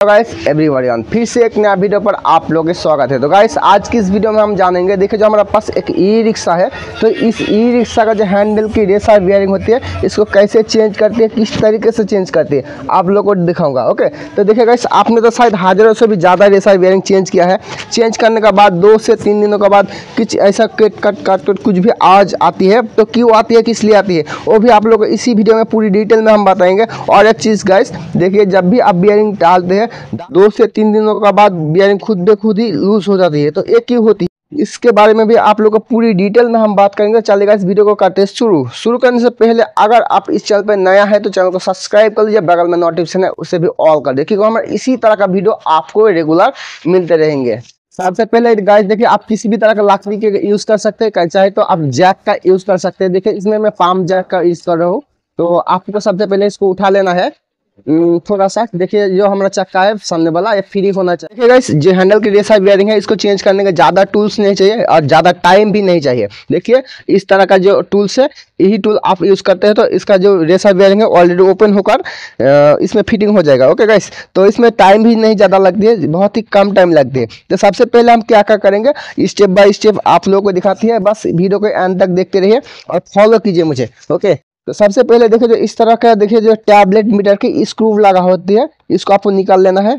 Guys everyone, फिर से एक नया वीडियो पर आप लोगों के स्वागत है। तो गाइस आज की इस वीडियो में हम जानेंगे, देखिए जो हमारे पास एक ई रिक्शा है, तो इस ई रिक्शा का जो हैंडल की रेसा बियरिंग होती है, इसको कैसे चेंज करती है, किस तरीके से चेंज करती है, आप लोगों को दिखाऊंगा। ओके, तो देखिए गाइस आपने तो शायद हज़ारों से भी ज़्यादा रेसा बियरिंग चेंज किया है। चेंज करने के बाद 2 से 3 दिनों के बाद कुछ ऐसा कट कुछ भी आवाज़ आती है, तो क्यों आती है, किस लिए आती है, वो भी आप लोगों को इसी वीडियो में पूरी डिटेल में हम बताएंगे। और एक चीज़ गाइस देखिए, जब भी आप बियरिंग डालते हैं 2 से 3 दिनों के बाद बियरिंग खुद ब खुद ही लूज हो जाती है, तो ये क्यों होती है, इसके बारे में भी आप लोगों को पूरी डिटेल में हम बात करेंगे। चलेगा, इस वीडियो को करते हैं शुरू करने से पहले अगर आप इस चैनल पर नया है तो चैनल को सब्सक्राइब कर लीजिए, बगल में नोटिफिकेशन है उसे भी ऑल कर दीजिए, क्योंकि हमारे इसी तरह का वीडियो आपको रेगुलर मिलते रहेंगे। सबसे पहले गाइस देखिए, आप किसी भी तरह का लकड़ी के यूज कर सकते हैं, चाहे तो आप जैक का यूज कर सकते हैं। देखिए इसमें मैं पाम जैक का यूज कर रहा हूँ। तो आपको सबसे पहले इसको उठा लेना है थोड़ा सा। देखिए जो हमारा चक्का है सामने वाला, ये फ्री होना चाहिए। देखिए गाइस, जो हैंडल की रेसा बियरिंग है, इसको चेंज करने के ज़्यादा टूल्स नहीं चाहिए और ज़्यादा टाइम भी नहीं चाहिए। देखिए इस तरह का जो टूल्स है, यही टूल आप यूज़ करते हैं तो इसका जो रेसा बियरिंग है ऑलरेडी ओपन होकर इसमें फिटिंग हो जाएगा। ओके गाइस, तो इसमें टाइम भी नहीं ज़्यादा लगती है, बहुत ही कम टाइम लगती है। तो सबसे पहले हम क्या क्या करेंगे, स्टेप बाय स्टेप आप लोगों को दिखाती है, बस वीडियो को एंड तक देखते रहिए और फॉलो कीजिए मुझे। ओके, तो सबसे पहले देखिए जो इस तरह का, देखिए जो टैबलेट मीटर की स्क्रू लगा होती है, इसको आपको निकाल लेना है।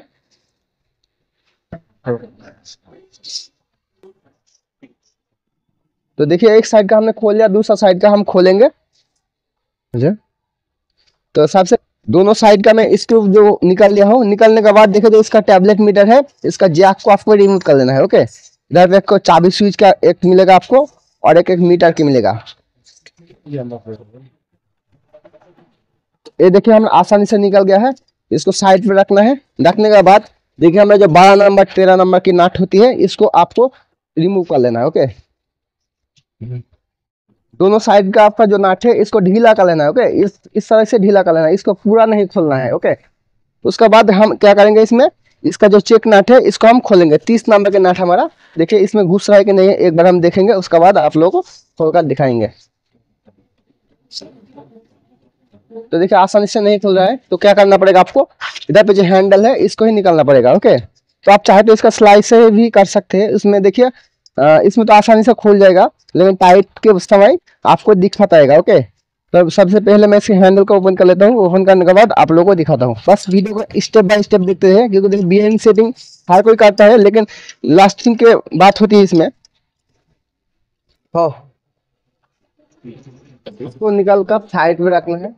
तो देखिए एक साइड का हमने खोल लिया, दूसरा साइड का हम खोलेंगे। तो सबसे दोनों साइड का मैं स्क्रू जो निकाल लिया हूँ, निकालने के बाद देखिए जो इसका टैबलेट मीटर है, इसका जैक को आपको रिमूव कर लेना है। ओके, इधर पे एक चाबी स्विच का एक मिलेगा आपको और एक मीटर की मिलेगा। ये देखिए हम आसानी से निकल गया है। इसको साइड पे रखना है। रखने के बाद देखिए हमें जो 12 नंबर 13 नंबर की नट होती है, इसको आपको रिमूव कर लेना है। ओके, दोनों साइड का आपका जो नट है, इसको ढीला कर लेना है। ओके, इस तरह से ढीला कर लेना है, इसको पूरा नहीं खोलना है। ओके, उसके बाद हम क्या करेंगे, इसमें इसका जो चेक नट है इसको हम खोलेंगे। 30 नंबर का नट हमारा, देखिए इसमें घुस रहा है कि नहीं, एक बार हम देखेंगे, उसके बाद आप लोगों को खोलकर दिखाएंगे। तो देखिए आसानी से नहीं खुल रहा है, तो क्या करना पड़ेगा आपको, इधर पे जो हैंडल है इसको ही निकालना पड़ेगा। ओके, तो आप चाहे तो इसका स्लाइस से भी कर सकते हैं। इसमें देखिए इसमें तो आसानी से खुल जाएगा, लेकिन टाइट के समय आपको दिखाता रहेगा। ओके, तो सबसे पहले मैं इसके हैंडल को ओपन कर लेता हूँ। ओपन करने के बाद आप लोगों को दिखाता हूँ, बस वीडियो को स्टेप बाय स्टेप देखते हैं, क्योंकि देखिए बियरिंग सेटिंग हर कोई करता है, लेकिन लास्टिंग के बात होती है इसमें। इसको निकाल कर साइड में रखना है।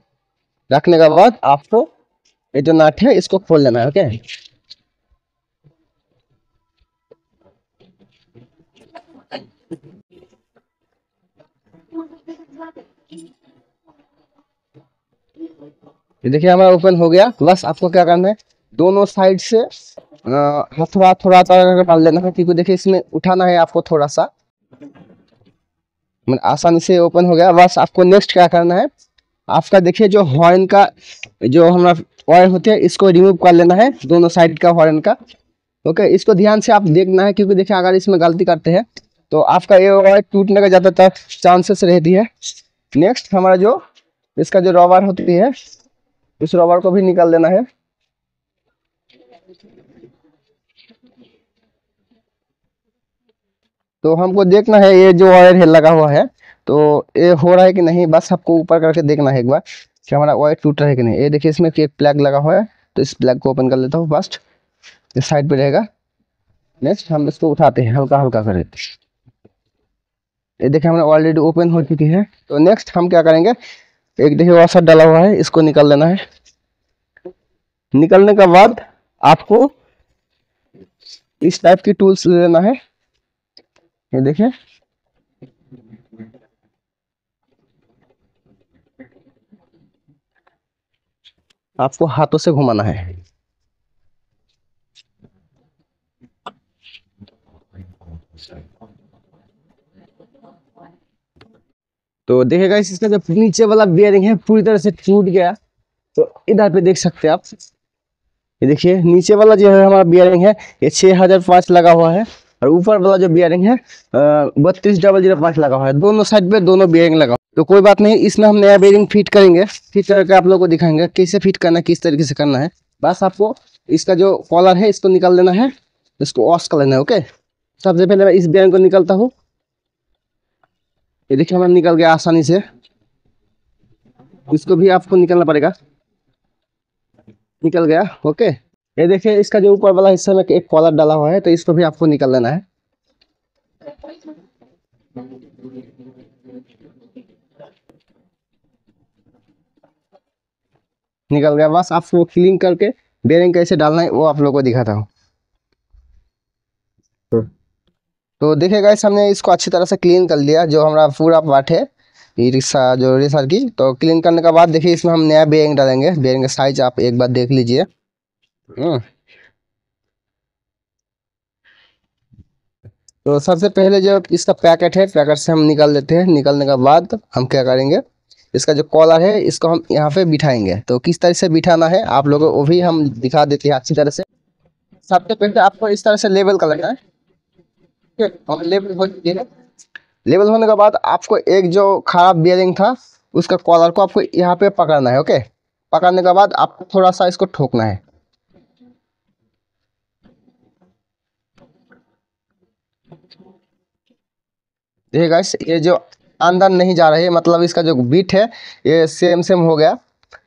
रखने के बाद आपको ये जो नट है इसको खोल लेना है। ओके, ये देखिए हमारा ओपन हो गया। बस आपको क्या करना है, दोनों साइड से थोड़ा थोड़ा डाल लेना है, क्योंकि देखिए इसमें उठाना है आपको थोड़ा सा। आसानी से ओपन हो गया। बस आपको नेक्स्ट क्या करना है, आपका देखिए जो हॉर्न का जो हमारा वायर होते हैं, इसको रिमूव कर लेना है, दोनों साइड का हॉर्न का। ओके, इसको ध्यान से आप देखना है, क्योंकि देखिए अगर इसमें गलती करते हैं तो आपका ये वायर टूटने का ज़्यादातर चांसेस रहती है। नेक्स्ट हमारा जो इसका जो रबर होती है, इस रबर को भी निकाल देना है। तो हमको देखना है ये जो वायर है लगा हुआ है, तो ये हो रहा है कि नहीं, बस आपको ऊपर करके देखना है एक बार कि हमारा वायर टूट रहा है कि नहीं। ये देखिए इसमें एक प्लग लगा हुआ है, तो इस प्लग को ओपन कर लेता हूँ। फर्स्ट इस साइड पे रहेगा। नेक्स्ट हम इसको उठाते हैं, हल्का हल्का कर देते हैं। ये देखिए हमारा ऑलरेडी ओपन हो चुकी है। तो नेक्स्ट हम क्या करेंगे, एक देखिए वॉशर डाला हुआ है, इसको निकाल लेना है। निकलने के बाद आपको इस टाइप की टूल्स लेना है। ये देखिए आपको हाथों से घुमाना है। तो देखिएगा इसका जो नीचे वाला बियरिंग है पूरी तरह से टूट गया। तो इधर पे देख सकते हैं आप, ये देखिए नीचे वाला जो है हमारा बियरिंग है, ये 6005 लगा हुआ है, और ऊपर वाला जो बियरिंग है 32005 लगा हुआ है। दोनों साइड पे दोनों बियरिंग लगा। तो कोई बात नहीं, इसमें हम नया बियरिंग फिट करेंगे, फिट करके आप लोगों को दिखाएंगे कैसे फिट करना है, किस तरीके से करना है। बस आपको इसका जो कॉलर है इसको निकाल लेना है, इसको वॉश कर लेना है। ओके, सबसे पहले मैं इस बेयरिंग को निकालता हूँ। ये देखिए हमारा निकल गया आसानी से। इसको भी आपको निकालना पड़ेगा। निकल गया। ओके, ये देखिए इसका जो ऊपर वाला हिस्सा में एक कॉलर डाला हुआ है, तो इसको भी आपको निकाल लेना है। निकल गया। बस आपको क्लीन करके बेयरिंग कैसे डालना है वो आप लोगों को दिखाता हूँ। तो देखिए गाइस, हमने इसको अच्छी तरह से क्लीन कर लिया, जो हमारा पूरा पार्ट है ई रिक्शा जो रेसर की। तो क्लीन करने के बाद देखिए इसमें हम नया बेयरिंग डालेंगे। बेयरिंग का साइज आप एक बार देख लीजिए। तो सबसे पहले जो इसका पैकेट है, पैकेट से हम निकाल लेते हैं। निकालने के बाद हम क्या करेंगे, इसका जो कॉलर है इसको हम यहाँ पे बिठाएंगे। तो किस तरह से बिठाना है आप लोगों को वो भी हम दिखा देते हैं अच्छी तरह से। सबसे पहले आपको इस तरह से लेवल कर लेना है। ठीक है, और लेवल होने के बाद आपको एक जो खराब बियरिंग था उसका कॉलर को आपको यहाँ पे पकड़ना है। ओके, पकड़ने के बाद आपको थोड़ा सा इसको ठोकना है। देखिए गाइस, ये जो अंदर नहीं जा रही है, मतलब इसका जो बीट है ये सेम सेम हो गया।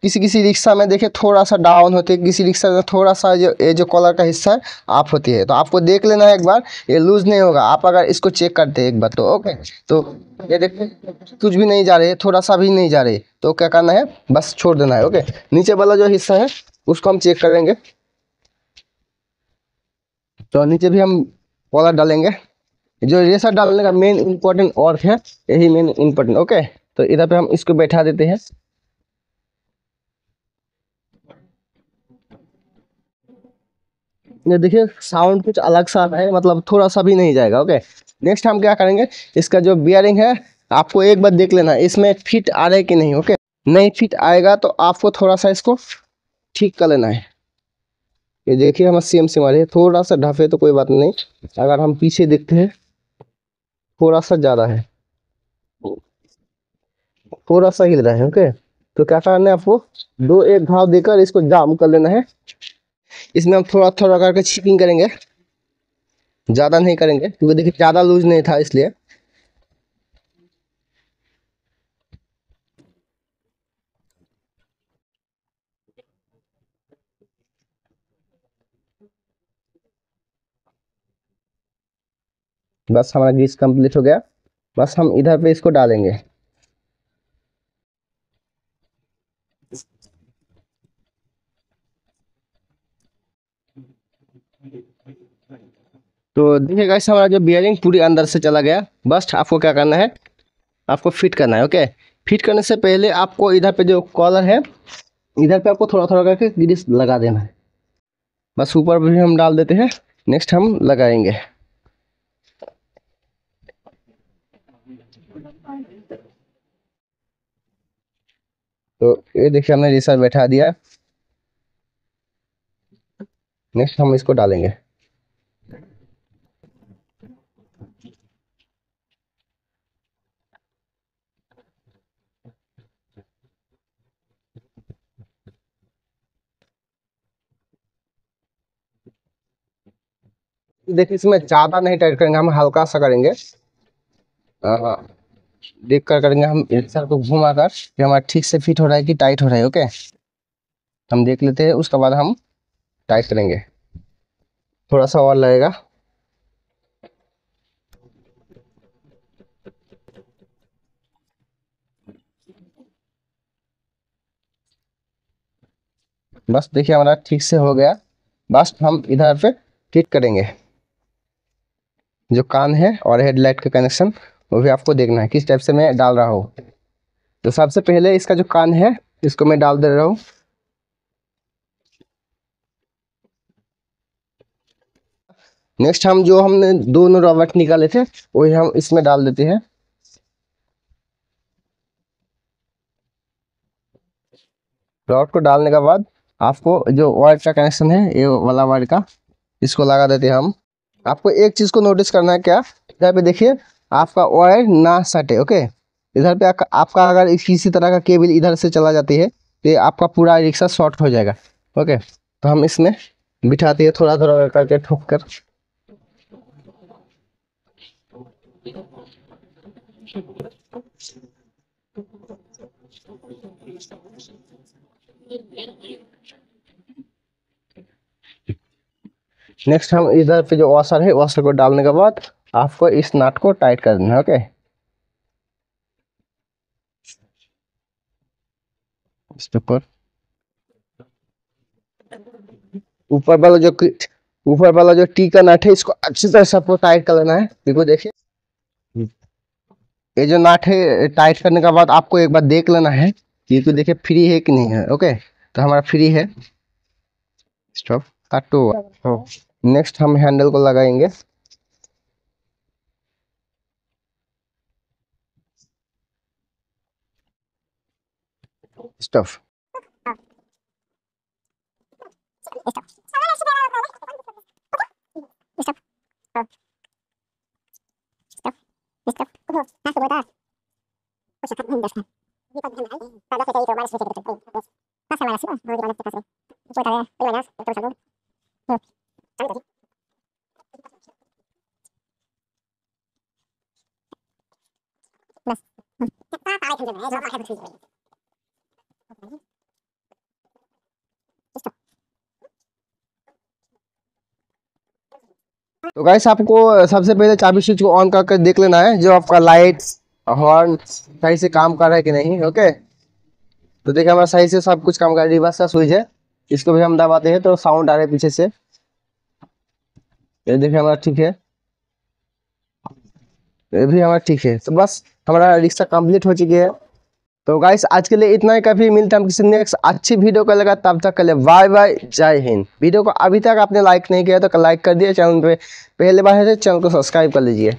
किसी किसी रिक्शा में देखिए थोड़ा सा डाउन होती है, किसी रिक्शा में थोड़ा सा जो ये जो कॉलर का हिस्सा है आप होती है। तो आपको देख लेना है एक बार, ये लूज नहीं होगा आप अगर इसको चेक करते हैं एक बार तो। ओके, तो ये देखिए कुछ भी नहीं जा रही है, थोड़ा सा भी नहीं जा रही, तो क्या करना है, बस छोड़ देना है। ओके, नीचे वाला जो हिस्सा है उसको हम चेक करेंगे। तो नीचे भी हम कॉलर डालेंगे। जो रेसर डालने का मेन इंपॉर्टेंट और है, यही मेन इंपॉर्टेंट। ओके, तो इधर पे हम इसको बैठा देते हैं। ये देखिए साउंड कुछ अलग सा है, मतलब थोड़ा सा भी नहीं जाएगा। ओके, नेक्स्ट हम क्या करेंगे, इसका जो बियरिंग है आपको एक बार देख लेना है इसमें फिट आ रहा है कि नहीं। ओके, नहीं फिट आएगा तो आपको थोड़ा सा इसको ठीक कर लेना है। ये देखिए हमारा सेम सेम आ रही है, थोड़ा सा ढफे तो कोई बात नहीं। अगर हम पीछे देखते हैं थोड़ा सा ज़्यादा है, थोड़ा सा हिल रहा है। ओके, तो क्या करना है, आपको दो एक घाव देकर इसको जाम कर लेना है। इसमें हम थोड़ा थोड़ा करके छिपिंग करेंगे, ज़्यादा नहीं करेंगे क्योंकि देखिए ज़्यादा लूज नहीं था इसलिए। बस हमारा ग्रीस कंप्लीट हो गया। बस हम इधर पे इसको डालेंगे। तो देखिए गाइस, हमारा जो बियरिंग पूरी अंदर से चला गया। बस आपको क्या करना है, आपको फिट करना है। ओके, फिट करने से पहले आपको इधर पे जो कॉलर है इधर पे आपको थोड़ा थोड़ा करके ग्रीस लगा देना है। बस ऊपर भी हम डाल देते हैं, नेक्स्ट हम लगाएंगे। तो ये देखिए हमने रेसर बैठा दिया। नेक्स्ट हम इसको डालेंगे। देखिए इसमें ज़्यादा नहीं टाइट करेंगे, हम हल्का सा करेंगे। देख कर करेंगे हम रेसर को घुमा कर कि हमारा ठीक से फिट हो रहा है कि टाइट हो रहा है। ओके, हम देख लेते हैं, उसके बाद हम टाइट करेंगे। थोड़ा सा और लगेगा। बस देखिए हमारा ठीक से हो गया। बस हम इधर पे फिट करेंगे। जो कान है और हेडलाइट का कनेक्शन वो भी आपको देखना है किस टाइप से मैं डाल रहा हूँ। तो सबसे पहले इसका जो कान है इसको मैं डाल दे रहा हूँ। नेक्स्ट हम जो हमने दोनों रॉड निकाले थे वही हम इसमें डाल देते हैं। रॉड को डालने के बाद आपको जो वायर का कनेक्शन है ये वाला वायर का इसको लगा देते हैं हम। आपको एक चीज़ को नोटिस करना है, क्या इधर पे देखिए आपका वायर ना सटे। ओके, इधर पे आपका अगर किसी तरह का केबल इधर से चला जाती है तो आपका पूरा रिक्शा शॉर्ट हो जाएगा। ओके, तो हम इसमें बिठाती है थोड़ा थोड़ा करके ठोक कर। नेक्स्ट हम इधर पे जो वॉशर है, वॉशर को डालने के बाद आपको इस नट को टाइट कर देना है। ओके, इसके ऊपर वाला जो टी का नट है, इसको अच्छी तरह सबको टाइट कर लेना है। देखो देखिए, ये जो नट है टाइट करने के बाद आपको एक बार देख लेना है कि तो देखिए फ्री है कि नहीं है। ओके, तो हमारा फ्री है। स्टॉप, काटो। नेक्स्ट हम हैंडल को लगाएंगे। स्टॉप। तो गाइस आपको सबसे पहले चाबी स्विच को ऑन करके देख लेना है जो आपका लाइट हॉर्न सही से काम कर रहा है कि नहीं। ओके, तो देखिए हमारा सही से सब कुछ काम कर रहा है। रिवर्स का स्विच है, इसको भी हम दबाते हैं तो साउंड आ रहा है पीछे से। ये देखिए हमारा ठीक है, ये भी हमारा ठीक है। तो बस हमारा रिक्शा कंप्लीट हो चुकी है। तो गाइस आज के लिए इतना ही काफी। मिलता है हम किसी नेक्स्ट अच्छी वीडियो को लगा, तब तक के लिए बाय बाय, जय हिंद। वीडियो को अभी तक आपने लाइक नहीं किया तो लाइक कर दिया। चैनल पे पहले बार है तो चैनल को सब्सक्राइब कर लीजिए।